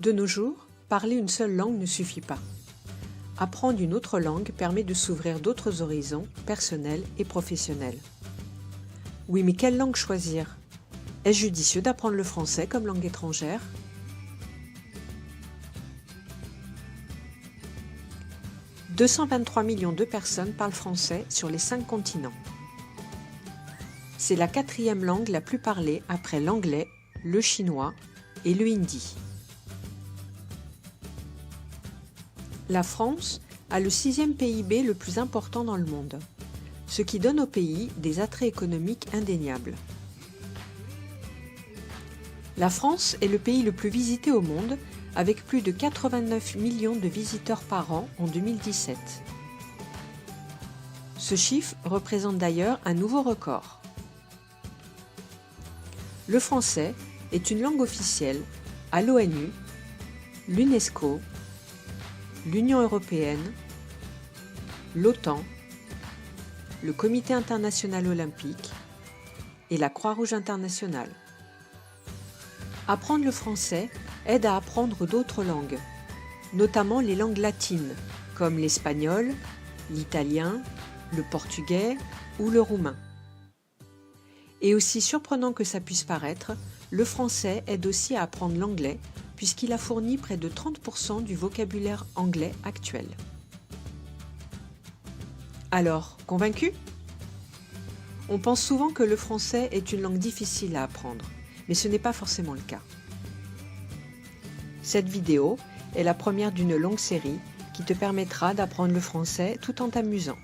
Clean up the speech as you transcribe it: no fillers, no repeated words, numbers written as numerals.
De nos jours, parler une seule langue ne suffit pas. Apprendre une autre langue permet de s'ouvrir d'autres horizons personnels et professionnels. Oui, mais quelle langue choisir? Est-ce judicieux d'apprendre le français comme langue étrangère? « 223 millions de personnes parlent français sur les 5 continents. C'est la 4e langue la plus parlée après l'anglais, le chinois et le hindi. La France a le 6e PIB le plus important dans le monde, ce qui donne au pays des attraits économiques indéniables. La France est le pays le plus visité au monde, avec plus de 89 millions de visiteurs par an en 2017. Ce chiffre représente d'ailleurs un nouveau record. Le français est une langue officielle à l'ONU, l'UNESCO, l'Union européenne, l'OTAN, le Comité international olympique et la Croix-Rouge internationale. Apprendre le français aide à apprendre d'autres langues, notamment les langues latines, comme l'espagnol, l'italien, le portugais ou le roumain. Et aussi surprenant que ça puisse paraître, le français aide aussi à apprendre l'anglais, puisqu'il a fourni près de 30% du vocabulaire anglais actuel. Alors, convaincu? On pense souvent que le français est une langue difficile à apprendre, mais ce n'est pas forcément le cas. Cette vidéo est la première d'une longue série qui te permettra d'apprendre le français tout en t'amusant.